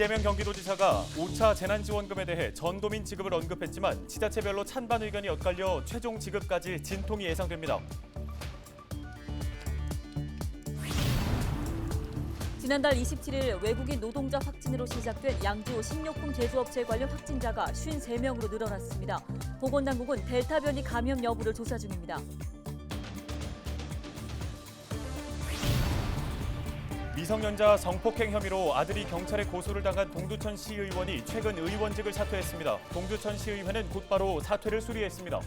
이재명 경기도지사가 5차 재난지원금에 대해 전도민 지급을 언급했지만 지자체별로 찬반 의견이 엇갈려 최종 지급까지 진통이 예상됩니다. 지난달 27일 외국인 노동자 확진으로 시작된 양주 식료품 제조업체 관련 확진자가 53명으로 늘어났습니다. 보건당국은 델타 변이 감염 여부를 조사 중입니다. 미성년자 성폭행 혐의로 아들이 경찰에 고소를 당한 동두천 시의원이 최근 의원직을 사퇴했습니다. 동두천 시의회는 곧바로 사퇴를 수리했습니다.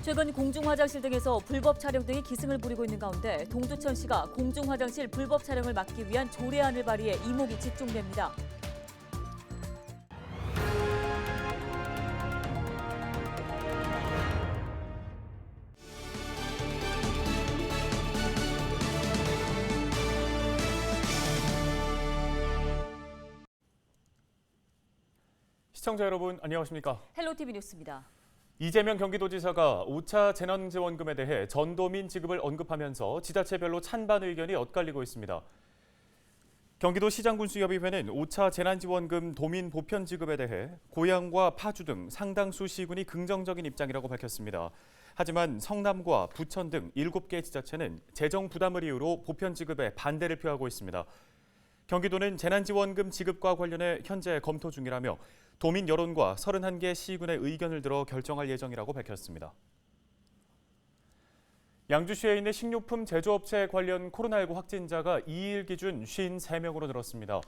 최근 공중화장실 등에서 불법 촬영 등이 기승을 부리고 있는 가운데 동두천시가 공중화장실 불법 촬영을 막기 위한 조례안을 발의해 이목이 집중됩니다. 시청자 여러분 안녕하십니까? 헬로티비 뉴스입니다. 이재명 경기도지사가 5차 재난지원금에 대해 전도민 지급을 언급하면서 지자체별로 찬반 의견이 엇갈리고 있습니다. 경기도시장군수협의회는 5차 재난지원금 도민 보편 지급에 대해 고양과 파주 등 상당수 시군이 긍정적인 입장이라고 밝혔습니다. 하지만 성남과 부천 등 7개 지자체는 재정 부담을 이유로 보편 지급에 반대를 표하고 있습니다. 경기도는 재난지원금 지급과 관련해 현재 검토 중이라며 도민 여론과 31개 시군의 의견을 들어 결정할 예정이라고 밝혔습니다. 양주시에 있는 식료품 제조업체 관련 코로나19 확진자가 2일 기준 53명으로 늘었습니다.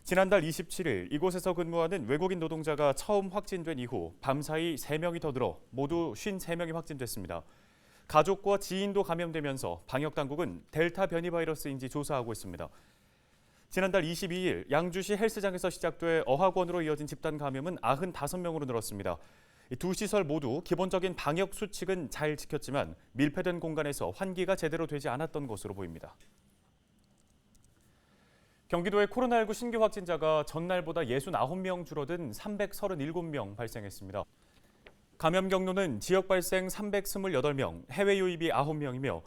지난달 27일 이곳에서 근무하는 외국인 노동자가 처음 확진된 이후 밤사이 3명이 더 늘어 모두 53명이 확진됐습니다. 가족과 지인도 감염되면서 방역당국은 델타 변이 바이러스인지 조사하고 있습니다. 지난달 22일 양주시 헬스장에서 시작돼 어학원으로 이어진 집단 감염은 95명으로 늘었습니다. 두 시설 모두 기본적인 방역 수칙은 잘 지켰지만 밀폐된 공간에서 환기가 제대로 되지 않았던 것으로 보입니다. 경기도의 코로나19 신규 확진자가 전날보다 69명 줄어든 337명 발생했습니다. 감염 경로는 지역 발생 328명, 해외 유입이 9명이며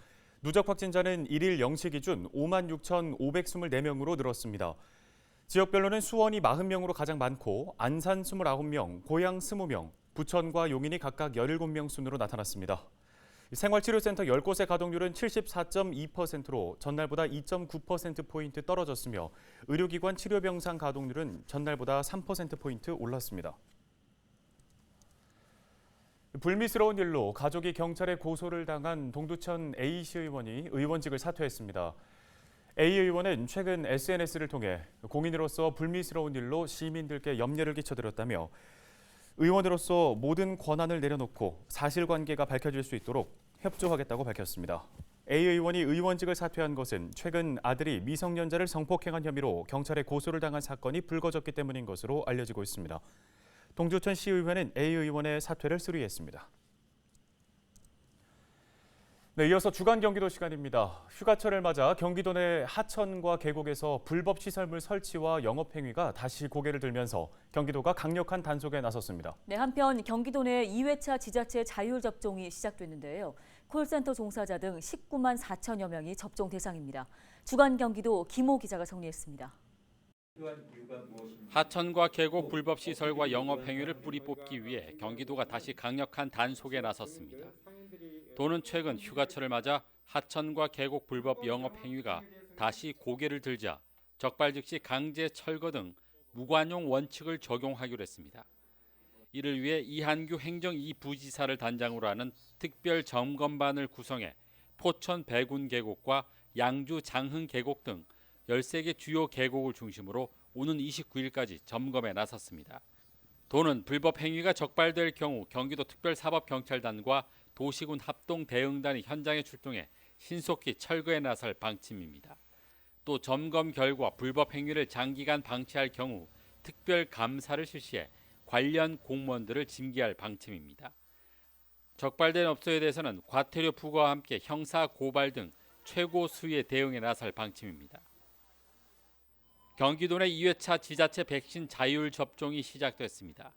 누적 확진자는 1일 0시 기준 56,524명으로 늘었습니다. 지역별로는 수원이 40명으로 가장 많고 안산 29명, 고양 20명, 부천과 용인이 각각 17명 순으로 나타났습니다. 생활치료센터 10곳의 가동률은 74.2%로 전날보다 2.9%포인트 떨어졌으며 의료기관 치료병상 가동률은 전날보다 3%포인트 올랐습니다. 불미스러운 일로 가족이 경찰에 고소를 당한 동두천 A씨 의원이 의원직을 사퇴했습니다. A 의원은 최근 SNS를 통해 공인으로서 불미스러운 일로 시민들께 염려를 끼쳐드렸다며 의원으로서 모든 권한을 내려놓고 사실관계가 밝혀질 수 있도록 협조하겠다고 밝혔습니다. A 의원이 의원직을 사퇴한 것은 최근 아들이 미성년자를 성폭행한 혐의로 경찰에 고소를 당한 사건이 불거졌기 때문인 것으로 알려지고 있습니다. 동두천 시의회는 A 의원의 사퇴를 수리했습니다. 네, 이어서 주간 경기도 시간입니다. 휴가철을 맞아 경기도 내 하천과 계곡에서 불법 시설물 설치와 영업 행위가 다시 고개를 들면서 경기도가 강력한 단속에 나섰습니다. 네, 한편 경기도 내 2회차 지자체 자율 접종이 시작됐는데요. 콜센터 종사자 등 19만 4천여 명이 접종 대상입니다. 주간 경기도 김호 기자가 정리했습니다. 하천과 계곡 불법 시설과 영업 행위를 뿌리 뽑기 위해 경기도가 다시 강력한 단속에 나섰습니다. 도는 최근 휴가철을 맞아 하천과 계곡 불법 영업 행위가 다시 고개를 들자 적발 즉시 강제 철거 등 무관용 원칙을 적용하기로 했습니다. 이를 위해 이한규 행정 2부지사를 단장으로 하는 특별 점검반을 구성해 포천 백운 계곡과 양주 장흥 계곡 등 13개 주요 계곡을 중심으로 오는 29일까지 점검에 나섰습니다. 도는 불법 행위가 적발될 경우 경기도 특별사법경찰단과 도시군 합동대응단이 현장에 출동해 신속히 철거에 나설 방침입니다. 또 점검 결과 불법 행위를 장기간 방치할 경우 특별감사를 실시해 관련 공무원들을 징계할 방침입니다. 적발된 업소에 대해서는 과태료 부과와 함께 형사 고발 등 최고 수위의 대응에 나설 방침입니다. 경기도 내 2회차 지자체 백신 자율 접종이 시작됐습니다.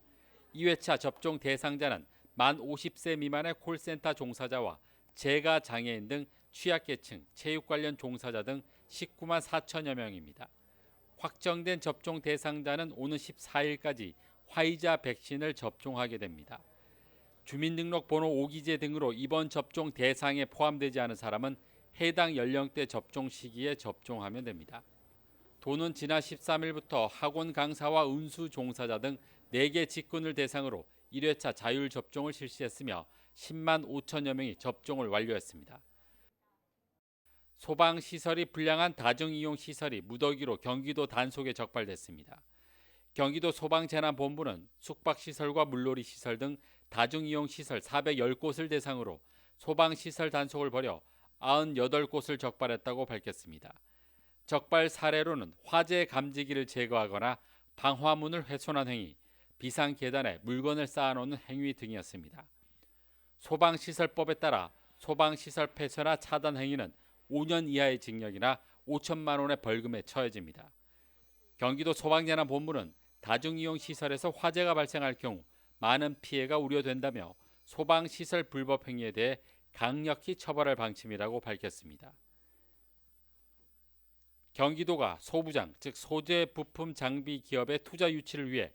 2회차 접종 대상자는 만 50세 미만의 콜센터 종사자와 재가 장애인 등 취약계층, 체육 관련 종사자 등 19만 4천여 명입니다. 확정된 접종 대상자는 오는 14일까지 화이자 백신을 접종하게 됩니다. 주민등록번호 오기제 등으로 이번 접종 대상에 포함되지 않은 사람은 해당 연령대 접종 시기에 접종하면 됩니다. 도는 지난 13일부터 학원 강사와 운수 종사자 등 4개 직군을 대상으로 1회차 자율 접종을 실시했으며 10만 5천여 명이 접종을 완료했습니다. 소방시설이 불량한 다중이용시설이 무더기로 경기도 단속에 적발됐습니다. 경기도 소방재난본부는 숙박시설과 물놀이시설 등 다중이용시설 410곳을 대상으로 소방시설 단속을 벌여 98곳을 적발했다고 밝혔습니다. 적발 사례로는 화재 감지기를 제거하거나 방화문을 훼손한 행위, 비상계단에 물건을 쌓아놓는 행위 등이었습니다. 소방시설법에 따라 소방시설 폐쇄나 차단 행위는 5년 이하의 징역이나 5천만 원의 벌금에 처해집니다. 경기도 소방재난본부는 다중이용시설에서 화재가 발생할 경우 많은 피해가 우려된다며 소방시설 불법 행위에 대해 강력히 처벌할 방침이라고 밝혔습니다. 경기도가 소부장, 즉 소재 부품 장비 기업의 투자 유치를 위해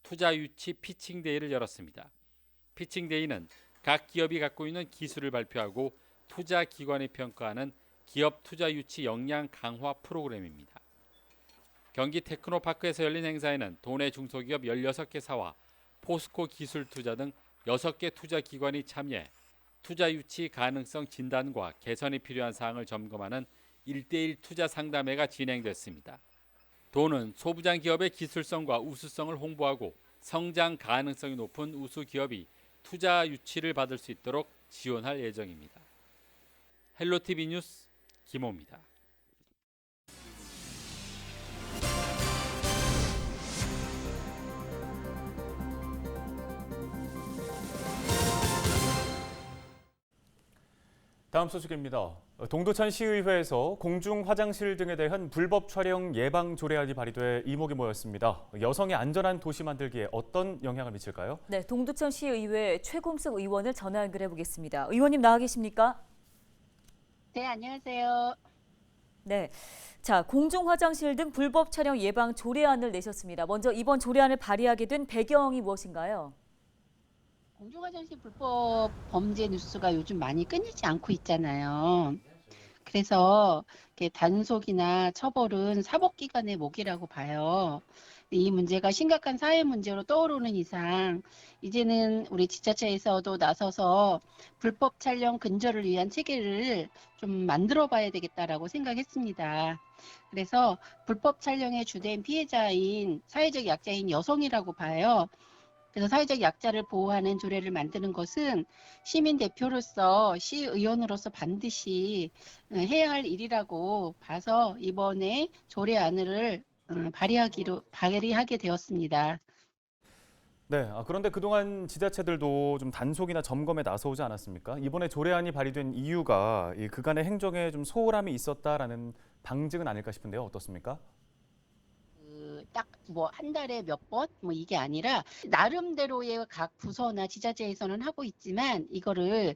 투자 유치 피칭데이를 열었습니다. 피칭데이는 각 기업이 갖고 있는 기술을 발표하고 투자 기관이 평가하는 기업 투자 유치 역량 강화 프로그램입니다. 경기 테크노파크에서 열린 행사에는 도내 중소기업 16개사와 포스코 기술투자 등 6개 투자 기관이 참여해 투자 유치 가능성 진단과 개선이 필요한 사항을 점검하는 1대1 투자 상담회가 진행됐습니다. 도는 소부장 기업의 기술성과 우수성을 홍보하고 성장 가능성이 높은 우수 기업이 투자 유치를 받을 수 있도록 지원할 예정입니다. 헬로티비 뉴스 김호입니다. 다음 소식입니다. 동두천 시의회에서 공중 화장실 등에 대한 불법 촬영 예방 조례안이 발의돼 이목이 모였습니다. 여성의 안전한 도시 만들기에 어떤 영향을 미칠까요? 네, 동두천 시의회 최곰숙 의원을 전화 연결해 보겠습니다. 의원님 나와 계십니까? 네, 안녕하세요. 네. 자, 공중 화장실 등 불법 촬영 예방 조례안을 내셨습니다. 먼저 이번 조례안을 발의하게 된 배경이 무엇인가요? 공중화장실 불법 범죄 뉴스가 요즘 많이 끊이지 않고 있잖아요. 그래서 이렇게 단속이나 처벌은 사법기관의 몫이라고 봐요. 이 문제가 심각한 사회 문제로 떠오르는 이상 이제는 우리 지자체에서도 나서서 불법 촬영 근절을 위한 체계를 좀 만들어 봐야 되겠다라고 생각했습니다. 그래서 불법 촬영의 주된 피해자인 사회적 약자인 여성이라고 봐요. 그래서 사회적 약자를 보호하는 조례를 만드는 것은 시민 대표로서 시의원으로서 반드시 해야 할 일이라고 봐서 이번에 조례안을 발의하게 되었습니다. 네, 그런데 그동안 지자체들도 좀 단속이나 점검에 나서오지 않았습니까? 이번에 조례안이 발의된 이유가 그간의 행정에 좀 소홀함이 있었다라는 방증은 아닐까 싶은데요. 어떻습니까? 딱 뭐 한 달에 몇 번 뭐 이게 아니라 나름대로의 각 부서나 지자체에서는 하고 있지만 이거를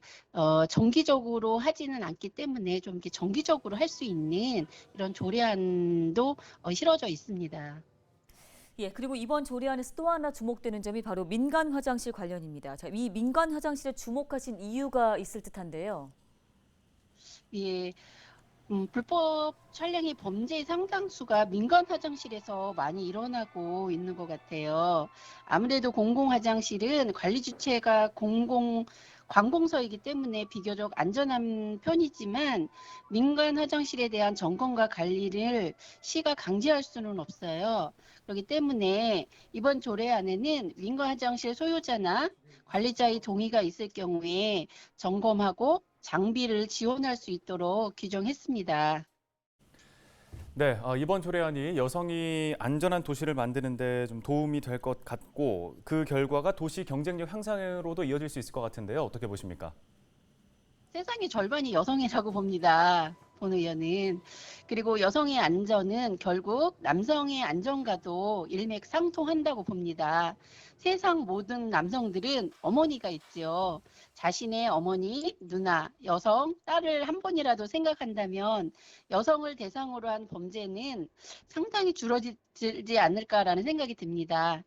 정기적으로 하지는 않기 때문에 좀 이렇게 정기적으로 할 수 있는 이런 조례안도 실어져 있습니다. 예, 그리고 이번 조례안에서 또 하나 주목되는 점이 바로 민간 화장실 관련입니다. 자, 이 민간 화장실에 주목하신 이유가 있을 듯한데요. 예. 불법 촬영의 범죄의 상당수가 민간 화장실에서 많이 일어나고 있는 것 같아요. 아무래도 공공 화장실은 관리 주체가 관공서이기 때문에 비교적 안전한 편이지만 민간 화장실에 대한 점검과 관리를 시가 강제할 수는 없어요. 그렇기 때문에 이번 조례안에는 민간 화장실 소유자나 관리자의 동의가 있을 경우에 점검하고 장비를 지원할 수 있도록 규정했습니다. 네, 이번 조례안이 여성이 안전한 도시를 만드는 데 좀 도움이 될 것 같고 그 결과가 도시 경쟁력 향상으로도 이어질 수 있을 것 같은데요. 어떻게 보십니까? 세상의 절반이 여성이라고 봅니다. 본 의원은. 그리고 여성의 안전은 결국 남성의 안전과도 일맥상통한다고 봅니다. 세상 모든 남성들은 어머니가 있죠. 자신의 어머니, 누나, 여성, 딸을 한 번이라도 생각한다면 여성을 대상으로 한 범죄는 상당히 줄어들지 않을까라는 생각이 듭니다.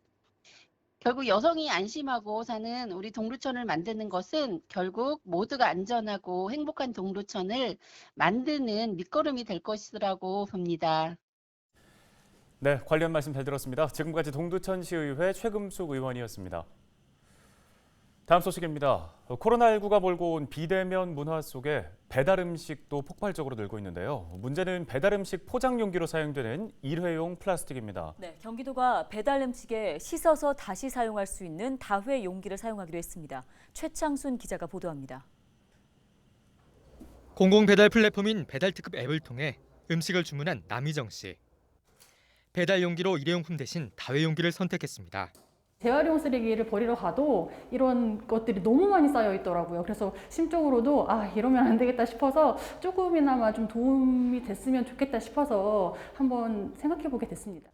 결국 여성이 안심하고 사는 우리 동두천을 만드는 것은 결국 모두가 안전하고 행복한 동두천을 만드는 밑거름이 될 것이라고 봅니다. 네, 관련 말씀 잘 들었습니다. 지금까지 동두천시의회 최금숙 의원이었습니다. 다음 소식입니다. 코로나19가 몰고 온 비대면 문화 속에 배달 음식도 폭발적으로 늘고 있는데요. 문제는 배달 음식 포장 용기로 사용되는 일회용 플라스틱입니다. 네, 경기도가 배달 음식에 씻어서 다시 사용할 수 있는 다회 용기를 사용하기로 했습니다. 최창순 기자가 보도합니다. 공공 배달 플랫폼인 배달특급 앱을 통해 음식을 주문한 남희정 씨. 배달 용기로 일회용품 대신 다회 용기를 선택했습니다. 재활용 쓰레기를 버리러 가도 이런 것들이 너무 많이 쌓여 있더라고요. 그래서 심적으로도 이러면 안 되겠다 싶어서 조금이나마 좀 도움이 됐으면 좋겠다 싶어서 한번 생각해 보게 됐습니다.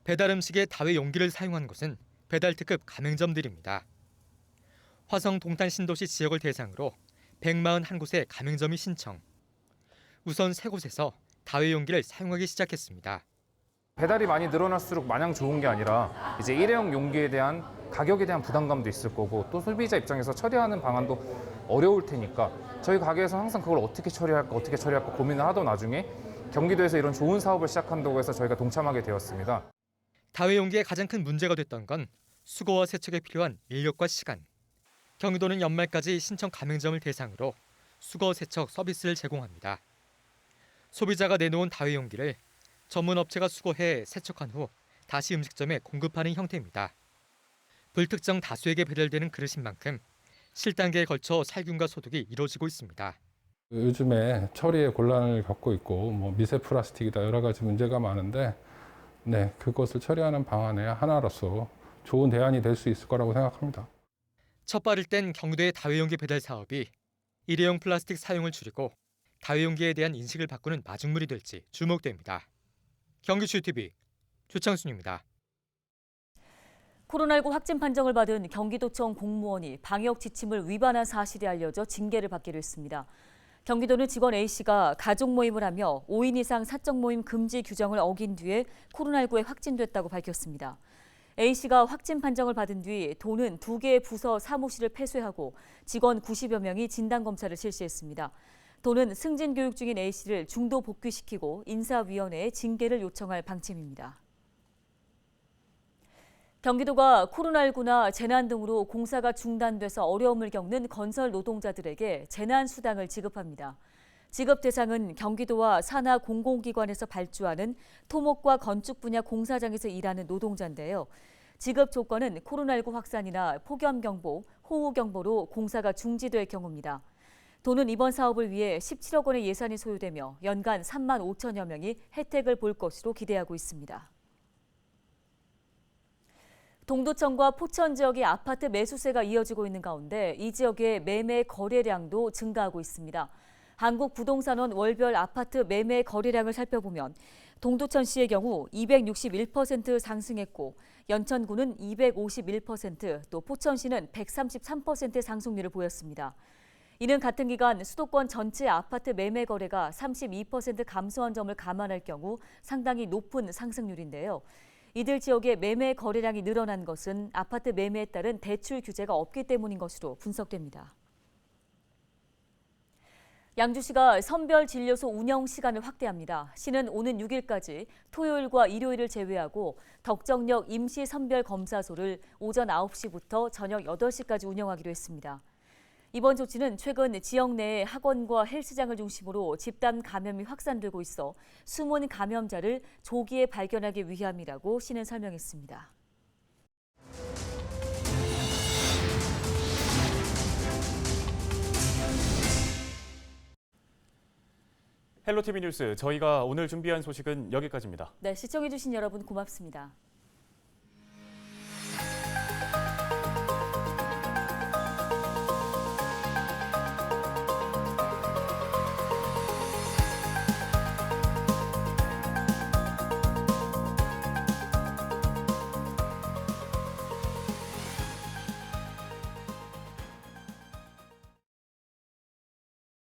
배달 음식에 다회 용기를 사용한 곳은 배달특급 가맹점들입니다. 화성 동탄 신도시 지역을 대상으로 141곳의 가맹점이 신청. 우선 3곳에서 다회 용기를 사용하기 시작했습니다. 배달이 많이 늘어날수록 마냥 좋은 게 아니라 이제 일회용 용기에 대한 가격에 대한 부담감도 있을 거고 또 소비자 입장에서 처리하는 방안도 어려울 테니까 저희 가게에서 항상 그걸 어떻게 처리할까 고민을 하던 와중에 경기도에서 이런 좋은 사업을 시작한다고 해서 저희가 동참하게 되었습니다. 다회 용기의 가장 큰 문제가 됐던 건 수거와 세척에 필요한 인력과 시간. 경기도는 연말까지 신청 가맹점을 대상으로 수거 세척 서비스를 제공합니다. 소비자가 내놓은 다회 용기를 전문 업체가 수거해 세척한 후 다시 음식점에 공급하는 형태입니다. 불특정 다수에게 배달되는 그릇인 만큼 실단계에 걸쳐 살균과 소독이 이루어지고 있습니다. 요즘에 처리에 곤란을 겪고 있고 미세 플라스틱이다 여러 가지 문제가 많은데 그것을 처리하는 방안의 하나로서 좋은 대안이 될 수 있을 거라고 생각합니다. 첫 발을 뗀 경기도의 다회용기 배달 사업이 일회용 플라스틱 사용을 줄이고 다회용기에 대한 인식을 바꾸는 마중물이 될지 주목됩니다. 경기주TV 조창순입니다. 코로나19 확진 판정을 받은 경기도청 공무원이 방역 지침을 위반한 사실이 알려져 징계를 받기로 했습니다. 경기도는 직원 A씨가 가족 모임을 하며 5인 이상 사적 모임 금지 규정을 어긴 뒤에 코로나19에 확진됐다고 밝혔습니다. A씨가 확진 판정을 받은 뒤 도는 2개의 부서 사무실을 폐쇄하고 직원 90여 명이 진단검사를 실시했습니다. 도는 승진 교육 중인 A씨를 중도 복귀시키고 인사위원회에 징계를 요청할 방침입니다. 경기도가 코로나19나 재난 등으로 공사가 중단돼서 어려움을 겪는 건설 노동자들에게 재난수당을 지급합니다. 지급 대상은 경기도와 산하 공공기관에서 발주하는 토목과 건축 분야 공사장에서 일하는 노동자인데요. 지급 조건은 코로나19 확산이나 폭염경보, 호우경보로 공사가 중지될 경우입니다. 도는 이번 사업을 위해 17억 원의 예산이 소요되며 연간 3만 5천여 명이 혜택을 볼 것으로 기대하고 있습니다. 동두천과 포천 지역의 아파트 매수세가 이어지고 있는 가운데 이 지역의 매매 거래량도 증가하고 있습니다. 한국부동산원 월별 아파트 매매 거래량을 살펴보면 동두천시의 경우 261% 상승했고 연천구는 251%, 또 포천시는 133%의 상승률을 보였습니다. 이는 같은 기간 수도권 전체 아파트 매매 거래가 32% 감소한 점을 감안할 경우 상당히 높은 상승률인데요. 이들 지역의 매매 거래량이 늘어난 것은 아파트 매매에 따른 대출 규제가 없기 때문인 것으로 분석됩니다. 양주시가 선별진료소 운영 시간을 확대합니다. 시는 오는 6일까지 토요일과 일요일을 제외하고 덕정역 임시선별검사소를 오전 9시부터 저녁 8시까지 운영하기로 했습니다. 이번 조치는 최근 지역 내의 학원과 헬스장을 중심으로 집단 감염이 확산되고 있어 숨은 감염자를 조기에 발견하기 위함이라고 시는 설명했습니다. 헬로티비 뉴스, 저희가 오늘 준비한 소식은 여기까지입니다. 네, 시청해주신 여러분 고맙습니다.